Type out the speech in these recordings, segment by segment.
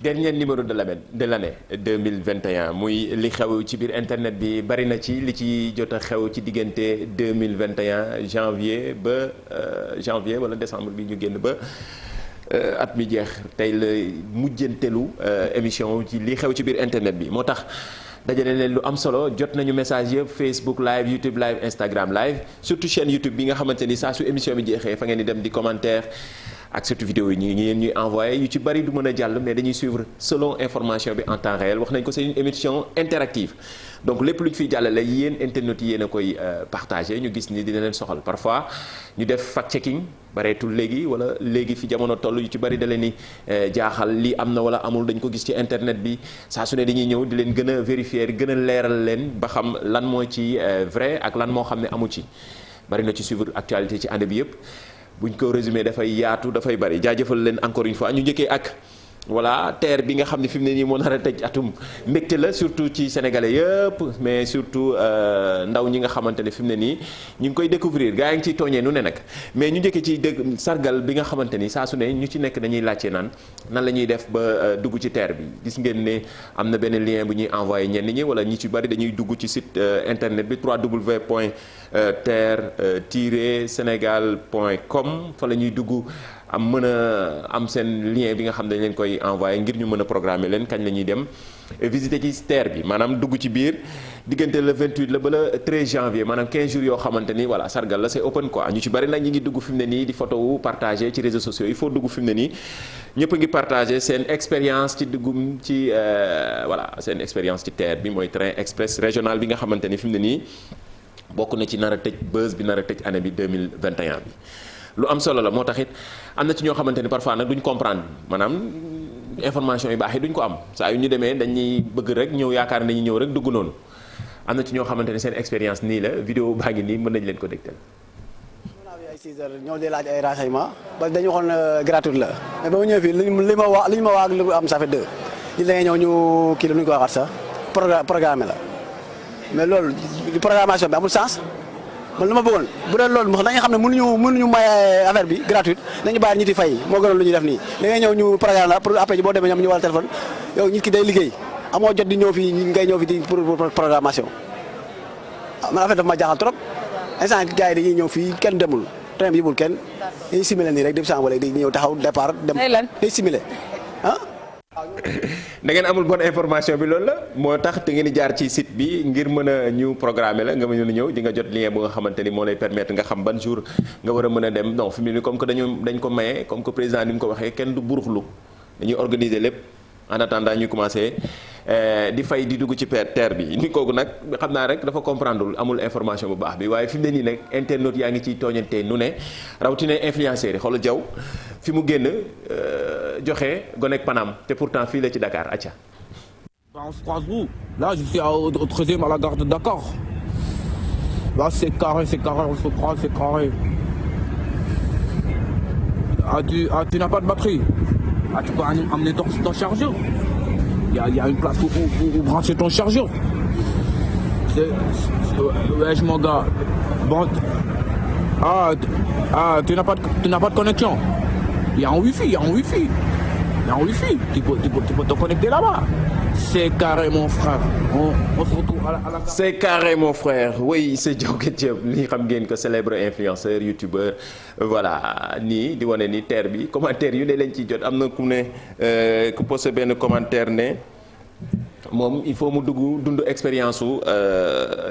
dernier numéro de l'année 2021 muy li xew ci biir internet bi bari na ci li ci jot a xew ci diggante 2021 janvier ba janvier wala décembre bi ñu génn ba at mi jeex tey la mujjantelu émission ci li xew ci biir internet bi moo tax dajale leen lu am solo jot nañu message yëpp Facebook live YouTube live Instagram live surtout chaîne YouTube bi nga xamante ni saa su émission bi jeexee fa ngeen di dem di commentaire ak surtout vidéo yi ñuy envoyé yu ci bari du mën a jàll mais dañuy suivre selon information bi en temps réel wax nañ ko c'est une émission interactive donc lépp lu ñu fiy jàllale yéen internautes yi yéen a koy partagé ñu gis ni dina leen soxal parfois ñu def fact checking bareetul léegi wala léegi fi jamono toll yu ci bari da leen ni jaaxal lii am na wala amul dañ ko gis ci internet bi saa su ne dañuy ñëw di leen gën a vérifier gën a leeral leen ba xam lan moo ci vrai ak lan moo xam ne amu ci bari na ci suivre actualité ci année bi yëpp buñ ko résumé dafay yaatu dafay bari jaajëfal leen encore une fois ñu njëkkee ak voilà TER bi nga xam ne fi mu ne nii moo nar a tëj atum mbégte la surtout ci sénégalais yëpp mais surtout ndaw ñi nga xamante ne fi mu ne nii ñu ngi koy découvrir gaa yi ngi ciy tooñee nu ne nag mais ñu njëkkee ci dëgg sargal bi nga xamante ni saa su ne ñu ci nekk dañuy laajte nan la ñuy def ba dugg ci TER bi gis ngeen ne am na benn lien bu ñuy envoyé ñenn ñi wala ñi ci bari dañuy dugg ci site internet bi www.ter-senegal.com fa la ñuy dugg mën a am seen lien bi nga xam ne dañ leen koy envoyé ngir ñu mën a programmer leen kañ la ñuy dem visiter ci TER bi maanaam dugg ci biir diggante le 28 la ba le 13 janvier maanaam 15 jours yoo xamante ni voilà sargal la c'est open quoi ñu ci bari nag ñi ngi dugg fi mu ne nii di photo wu partager ci réseaux sociaux il faut dugg fi mu ne nii ñëpp a ngi partager seen expérience ci duggum ci voilà seen expérience ci TER bi mooy train express régional bi nga xamante ni fi mu ne nii bokk na ci nar a tëj buzz bi nar a tëj année bi 2021 bi. lu am solo la moo tax it am na ci ñoo xamante ni parfois nag duñ comprendre maanaam information yu baax yi duñ ko am saa yu ñu demee dañuy bëgg rek ñëw yaakaar ne dañuy ñëw rek dugg noonu am na ci ñoo xamante ni seen expérience nii la vidéo baa ngi nii mën nañ leen ko dégtal. ay 6 heures ñoo di laaj ay renseignements parce que dañu waxoon gratuite la mais ba ma ñëw fii li ma wax li ñu ma wax lu am ça fait 2 li da ngay ñëw ñu kii la nu ñu ko waxaat sax programme la mais loolu programmation bi amul sens. man lu ma bëggoon bu dee loolu dañuy xam ne mënuñu may affaire bi gratuite nañu bàyyi ñi di fay moo gënoon lu ñuy def nii da ngay ñëw ñu programme la pour après boo demee ñoom ñu wàllu téléphone yow nit ki day liggéey amoo jot di ñëw fii ngay ñëw fi di pour programmation man affaire dafa ma jaaxal trop instant gars yi dañuy ñëw fii kenn demul train bi yëbul kenn dañuy simulé nii rek depuis sànq ba léegi di ñëw taxaw départ dem day simulé ah. da ngeen amul bonne information bi loolu la moo tax te ngeen di jaar ci site bi ngir mën a ñu programmer la nga mën a ñëw di nga jot lien bu nga xamante ni moo lay permettre nga xam ban jour nga war a mën a dem donc fi mu ne nii comme que dañ ko maye comme que président ni mu ko waxee kenn du buruxlu dañuy organiser lépp en attendant ñuy commencer di fay di dugg ci TER bi ni kooku nag xam naa rek dafa comprendre amul information bu baax bi waaye fi mu ne nii nag internautes yaa ngi ciy tooñante nu ne rawatina influenceurs yi xoolal jaw fi mu génn joxe gonek Paname te pourtant fii la ci Dakar acca. En Strasbourg, là je suis au 13e à la gare de Dakar. Là c'est carré, on se prend, c'est carré. Tu n'as pas de batterie. Tu peux amener ton chargeur. Il y a une place pour brancher ton chargeur. Wesh mon gars. Bon. Tu n'as pas de connexion. Il y a un wifi. Tu peux te connecter là-bas. C'est carré mon frère. On se retrouve à la gare. C'est carré mon frère. Oui, c'est Diawgué Diop li xam ngeen ko célèbre influenceur youtubeur voilà nii di wane ni TER bi commentaire yu ne lañ ciy jot am na ku ne ku posté benn commentaire ne moom il faut mu dund expérience su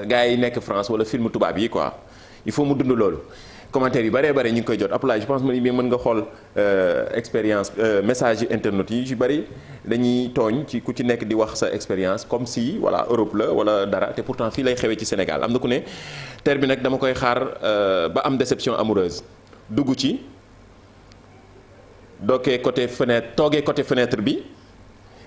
gars yi nekk France wala film tubaab yi quoi il faut mu dund loolu. commentaire yu bëree bëri ñu ngi koy jot appelage je pense que mën nga xool expérience message yi internet yi yu bëri dañuy tooñ ci ku ci nekk di wax sa expérience comme si voilà Europe la wala dara te pourtant fii lay xewee ci Sénégal am na ku ne TER bi nag dama koy xaar ba am déception amoureuse dugg ci toogee côté fenêtre bi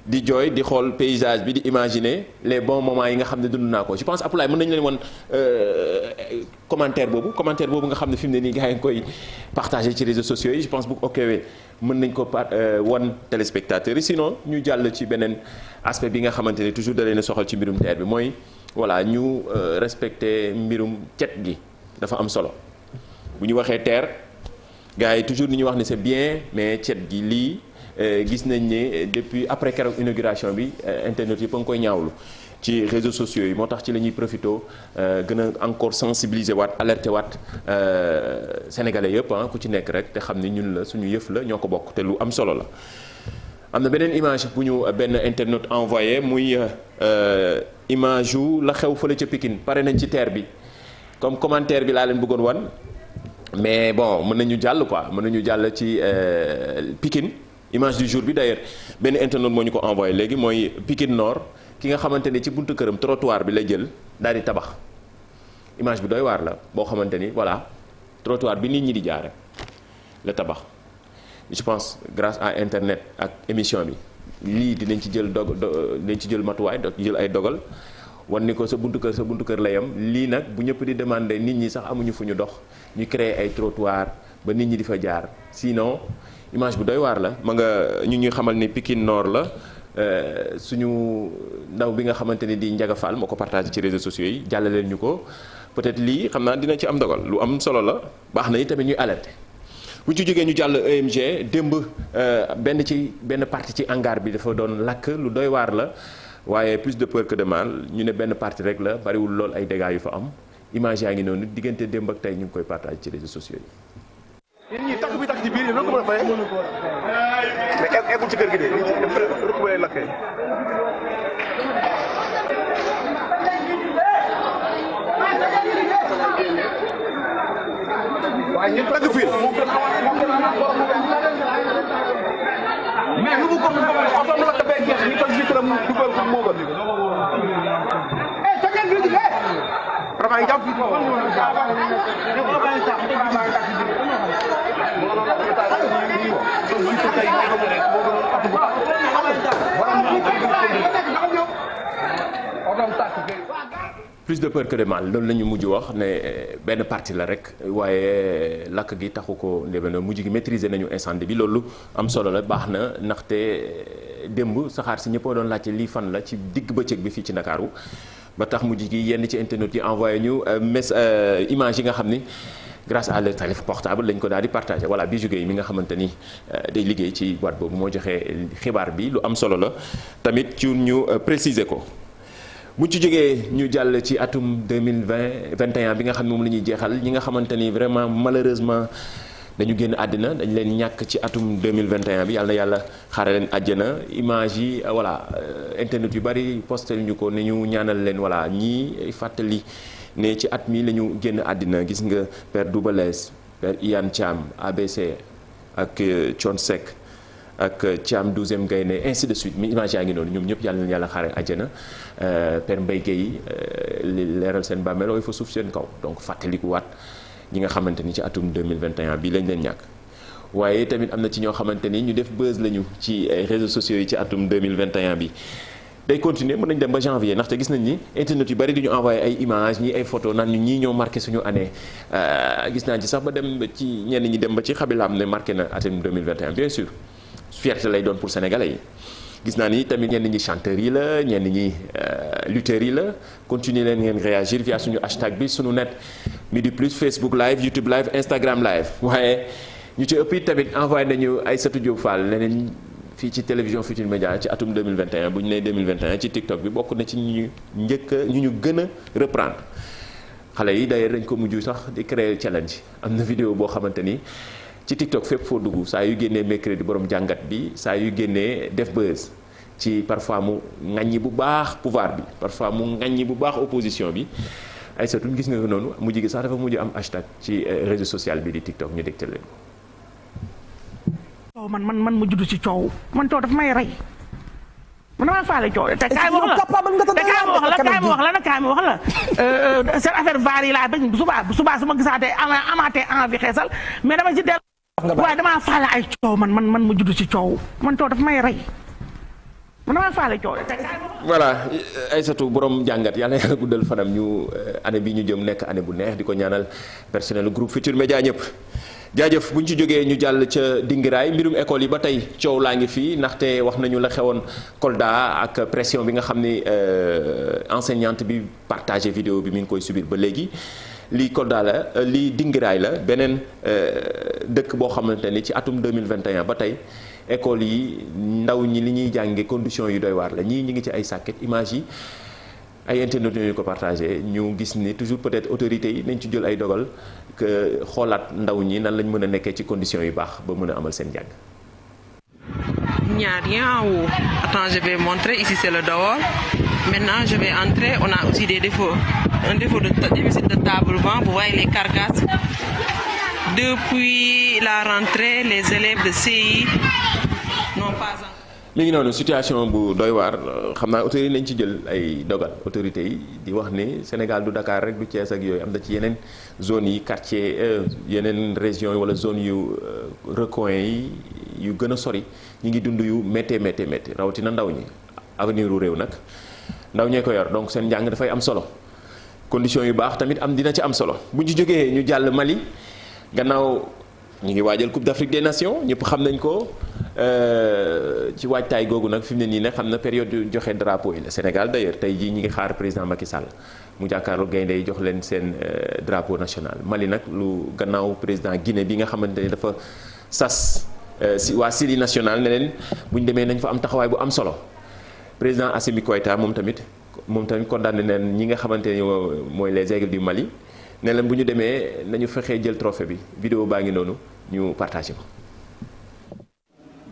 di jooy di xool paysage bi di imaginer les bons moments yi nga xam ne dund naa ko je pense Apulaay mën nañu leen won commentaire boobu nga xam ne fi mu ne nii gars yi nga koy partager ci réseaux sociaux yi je pense bu okwee mën nañ ko won téléspectateurs yi sinon ñu jàll ci beneen aspect bi nga xamante ne toujours da leen a soxal ci mbirum TER bi mooy voilà ñu respecter mbirum cet gi dafa am solo bu ñu waxee TER gars yi toujours ni ñu wax ne c'est bien mais cet gi lii gis nañ ne depuis après keroog inauguration bi internet yëpp a ngi koy ñaawlu ci réseaux sociaux yi moo tax ci la ñuy profité gën a encore sensibiliser waat alerter waat sénégalais yëpp ku ci nekk rek te xam ni ñun la suñu yëf la ñoo ko bokk te lu am solo la. am na beneen image bu ñu benn internaute envoyé muy image yu la xew fële ca Pikine pare nañ ci terre bi comme commentaire bi laa leen bëggoon wan mais bon mën nañu jàll quoi mën nañu jàll ci Pikine image du jour bi d'ailleurs benn internaute moo ñu ko envoyé léegi mooy Pikine Nord ki nga xamante ni ci buntu këram trottoir bi la jël daal di tabax image bi doy waar la boo xamante ni voilà trottoir bi nit ñi di jaare la tabax. je pense grâce à internet ak émission bi lii dinañ ci jël dinañ ci jël matuwaay jël ay dogal wan ni ko sa buntu kër la yem lii nag bu ñëpp di demander nit ñi sax amuñu fu ñu dox ñu créer ay trottoir ba nit ñi di fa jaar sinon image bu doy waar la ma nga ñu ñuy xamal ni Pikine Nord la suñu ndaw bi nga xamante ni di Ndiaga Fall moo ko partagé ci réseaux sociaux yi jàllaleen ñu ko peut-être lii xam naa dina ci am dogal lu am solo la baax na tamit ñuy alerter. bu ci jógee ñu jàll EMG démb benn partie ci hangar bi dafa doon lakk lu doy waar la waaye plus de peur que de mal ñu ne benn partie rek la bariwul lool ay dégâts yu fa am image yaa ngi noonu diggante démb ak tey ñu ngi koy partage ci réseaux sociaux yi. yéen ñii takk bi takk ci biir yi ko mën a fayee mais eggul ci kër gi de rek lay lakkee. waaye ñun dagg fii mais lu mu ko oto mu lakk bee jeex ñu toj vitre am dugal ko moo gën. vraiment jàpp plus de peur que de mal loolu la ñu mujj wax ne benn partie la rek waaye lakk gi taxu ko ndebe na mujj gi maîtriser nañu incendie bi loolu am solo la baax na ndaxte démb saxaar si ñëpp a doon laajte lii fan la ci digg bëccëg bi fii ci Ndakaaru ba tax mujj gi yenn ci internet yi envoyé ñu image yi nga xam ni grâce à leur téléphone portable lañ ko daal di partagé voilà bi jógee mi nga xamante ni day liggéey ci boîte boobu moo joxe xibaar bi lu am solo la tamit ci ñu préciser ko. bu ci jógee ñu jàll ci atum 2021 bi nga xam ne moom la ñuy jeexal ñi nga xamante ni vraiment malheureusement dañu génn àddina dañ leen ñàkk ci atum 2021 bi yàlla na yàlla xaare leen àjjana image yi voilà internet yu bari postel ñu ko ne ñu ñaanal leen voilà ñii fàttali ne ci at mi la ñu génn àddina gis nga Père Double Less Père Iyane Thiam ABC ak Thione Seck ak Thiam 12e Gaïndé ainsi de suite mi image yaa ngi noonu ñoom ñëpp yàlla na yàlla xaare àjjana Père Mbaye Guèye leeral seen bàmmeel ooy fa suuf seen kaw donc fàttalikuwaat ñi nga xamante ni ci atum 2021 bii lañ leen ñàkk waaye tamit am na ci ñoo xamante ni ñu def buzz lañu ci réseaux sociaux yi ci atum 2021 bi day continuer mën nañ dem ba janvier ndaxte gis nañ ni internet yu bari di ñu envoyé ay images ñii ay photos naan ñu ñii ñoo marqué suñu année gis naa ci sax ba dem ba ci ñenn ñi dem ba ci xabilaam ne marqué na atum 2021 bien sûr fierté lay doon pour sénégalais yi gis naa ni tamit ñenn ñi chanteurs yi la ñenn ñi lutteurs yi la continuer leen ngeen réagir via suñu hashtag bi suñu net Midi Plus Facebook live YouTube live Instagram live waaye ñu ci ëpp it tamit envoyé nañu Aïssatou Diop Fall leneen fii ci télévision Futurs Médias ci atum 2021 bu ñu nee 2021 ci TikTok bi bokk na ci ñu ñu gën a reprendre xale yi d'ailleurs dañ ko mujj sax di créer challenge am na vidéo boo xamante ni ci TikTok fépp foo dugg saa yu génnee mercredi borom jàngat bi saa yu génnee def buzz ci parfois mu ŋaññi bu baax pouvoir bi parfois mu ŋaññi bu baax opposition bi Aïssatou gis nga ko noonu mujj gi sax dafa mujj am hashtag ci réseau social bi di TikTok ñu dégtal leen ko. man ma judd ci coow man coow dafa may rey man damaa faale coow te kaay ma wax la seen affaire vaar yi laa bañ bu subaa su ma gisaatee amaatee envie xeesal mais dama ci dellu waaye damaa faale ay coow man ma judd ci coow man coow dafa may rey man damaa faale coow te kaay ma voilà Aïssatou borom jàngat yàlla yàlla guddal fanam ñu année bi ñu jëm nekk année bu neex di ko ñaanal personnel groupe Futurs Médias ñëpp jaajëf bu ñu ci jógee ñu jàll ca Dingiraay mbirum école yi ba tey coow laa ngi fii ndaxte wax nañu la xewoon Kolda ak pression bi nga xam ni enseignante bi partagé vidéo bi mi ngi koy subir ba léegi lii Kolda la lii Dingiraay la beneen dëkk boo xamante ni ci atum 2021 ba tey école yi ndaw ñi li ñuy jànge conditions yi doy waar la ñii ñi ngi ci ay sàkket image yi ay internet ñu ko partagé ñu gis ni toujours peut-être autorités yi nañ ci jël ay dogal que xoolaat ndaw ñi nan lañ mën a nekkee ci conditions yu baax ba mën a amal seen jàng. Il n'y a rien en haut. Attends, je vais montrer. Ici, c'est le dehors. Maintenant, je vais entrer. On a aussi des défauts. Un défaut de déficit de tablement. Vous voyez les carcasses. Depuis la rentrée, les élèves de CI n'ont pas encore. mi ngi noonu situation bu doy waar xam naa autorités yi nañ ci jël ay dogal autorités yi di wax ni Sénégal du Dakar rek du Thiès ak yooyu am na ci yeneen zones yi quartier yeneen régions yi wala zones yu recoins yi yu gën a sori ñu ngi dund yu méttee rawatina ndaw ñi avenir u réew nag ndaw ñee ko yor donc seen njàng dafay am solo conditions yu baax tamit dina ci am solo bu ñu jógee ñu jàll Mali gannaaw ñu ngi waajal Coupe d'Afrique des Nations ñëpp xam nañ ko ci waajtaay googu nag fi mu ne nii nag xam na période yu joxe drapeau yi la Sénégal d'ailleurs tey jii ñi ngi xaar président Macky Sall mu jàkkaarloo gaynde yi jox leen seen drapeau national Mali nag lu gannaaw président Guinée bi nga xamante ne dafa sas si waa Syli national ne leen bu ñu demee nañ fa am taxawaay bu am solo président Assimi Goïta moom tamit condamné neen ñi nga xamante ne mooy les aigles du Mali ne leen bu ñu demee nañu fexee jël trophée bi vidéo baa ngi noonu ñu partagé ko.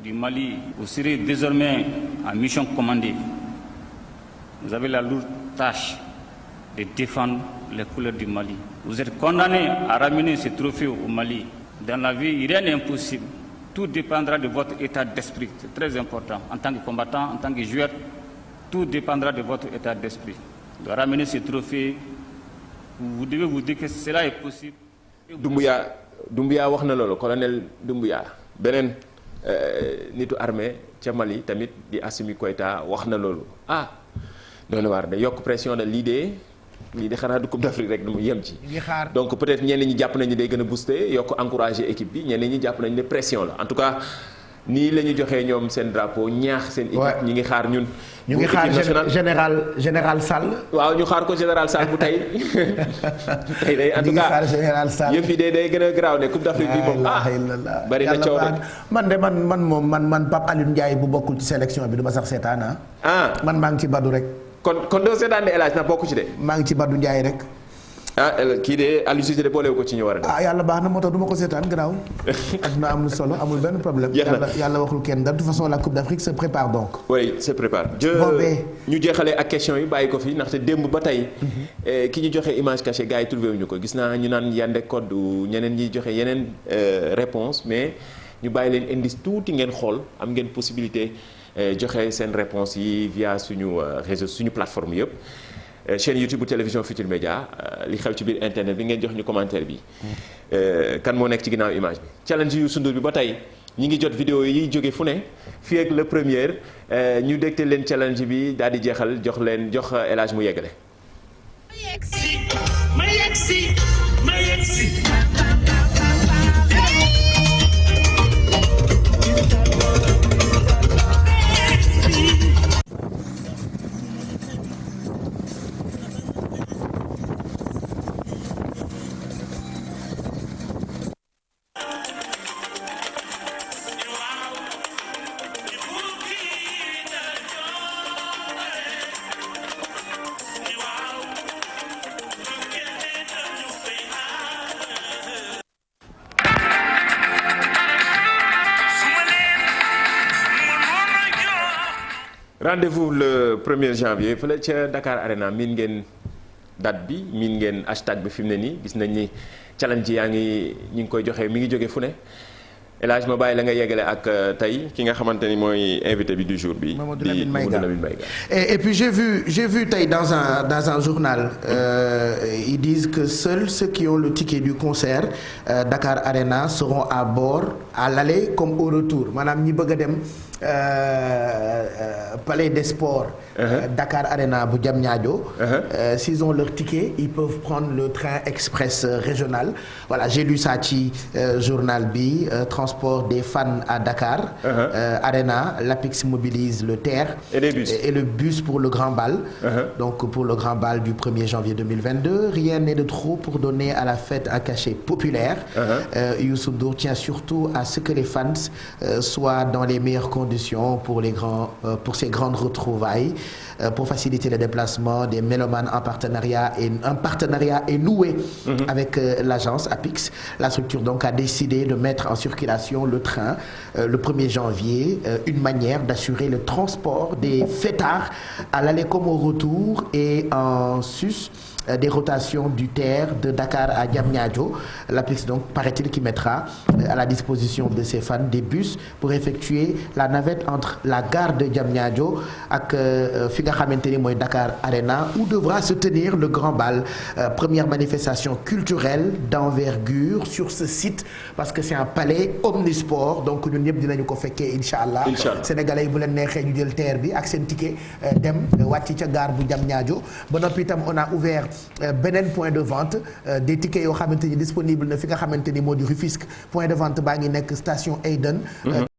Du Mali, vous serez désormais en mission commandée. Vous avez la lourde tâche de défendre les couleurs du Mali. Vous êtes condamné à ramener ce trophée au Mali. Dans la vie, rien n'est impossible. Tout dépendra de votre état d'esprit. C'est très important. En tant que combattant, en tant que joueur, tout dépendra de votre état d'esprit. De ramener ce trophée, vous devez vous dire que cela est possible. Doumbouya wax na loolu colonel Doumbouya beneen nitu armée ca Mali tamit di Assimi Goïta wax na loolu doona waar de yokk pression de lii de xanaa du Coupe d'Afrique rek mu yem ci donc peut-être ñenn ñi jàpp nañu day gën a booster yokk encourager équipe bi ñenn ñi jàpp nañu ne pression la en tout cas nii la ñu joxee ñoom seen drapeau ñaax seen équipe ñi ngi xaar ñu ngi xaar général Sall waaw ñu xaar ko général Sall bu tey day en tout cas yëf yi day gën a garaaw ne Coupe d'Afrique bi moom bari na coow rek man Pape Alioune Ndiaye bu bokkul ci sélection bi du ma sax seetaan man maa ngi ci Badou rek kon doo seetaan de El Hadj na bokku ci de maa ngi ci Badou Ndiaye rek kii de Aliou Cissé de boolewu ko ci ñu war a def yàlla baax na moo tax du ma ko seetaan garaaw adduna amul solo amul benn problème yàlla waxul kenn de toute façon la Coupe d'Afrique se prépare donc oui se prépare ñu jeexalee ak question yi bàyyi ko fi ndaxte démb ba tey ki ñu joxe image cachée gars yi trouvé wuñu ko gis naa ñu naan yande code ñeneen ñi joxe yeneen réponse mais ñu bàyyi leen indice tuuti ngeen xool am ngeen possibilité joxe seen réponse yi via suñu réseau suñu plateforme yëpp chaîne YouTube bu télévision Futurs Médias li xew ci biir internet bi ngeen jox ñu commentaire bi kan moo nekk ci ginnaaw image bi challenge Youssou Ndour bi ba tey ñi ngi jot vidéo yi jóge fu ne fii ak le premier ñu dégte leen challenge bi daal di jeexal jox El Hadj mu yeggale. Rendez-vous le 1er janvier fële ca Dakar Arena miin ngeen date bi miin ngeen hashtag bi fi mu ne nii gis nañ ni challenge yaa ngi ñu ngi koy joxe mi ngi jóge fu ne El Hadj ma bàyyi la nga yeggale ak tey ki nga xamante ni mooy invité bi du jour bi. Mamadou Lamine Maïga et puis j'ai vu tey dans un journal ils disent que seuls ceux qui ont le ticket du concert Dakar Arena seront à bord à l'aller comme au retour maanaam ñi bëgg a dem Palais des Sports, Dakar Arena bu Diamniadio. S'ils ont leur ticket, ils peuvent prendre le train express régional. Voilà, j'ai lu ça ci journal bi, transport des fans à Dakar. Arena, l'APIX mobilise le TER et le bus pour le Grand Bal. Donc pour le Grand Bal du 1er janvier 2022, rien n'est de trop pour donner à la fête un cachet populaire. Youssou Ndour tient surtout à ce que les fans soient dans les meilleures conditions pour ces grandes retrouvailles. Pour faciliter le déplacement des mélomanes un partenariat est noué avec l'agence APIX. La structure donc a décidé de mettre en circulation le train le 1er janvier, une manière d'assurer le transport des fêtards à l'aller comme au retour et en sus des rotations du TER de Dakar à Diamniadio. L'APIX donc paraît-il qui mettra à la disposition de ses fans des bus pour effectuer la navette entre la gare de Diamniadio ak fi nga xamante ni mooy Dakar Arena où devra se tenir le Grand Bal, première manifestation culturelle d'envergure sur ce site parce que c'est un palais omnisport donc ñun ñëpp dinañu ko fekkee incha allah. Sénégalais yi bu leen neexee ñu jël TER bi ak seen ticket dem wàcc ca gare bu Diamniadio ba noppi itam on a ouvert beneen point de vente des tickets yoo xamante ni disponible na fi nga xamante ni moo di Rufisque point de vente baa ngi nekk station Aïden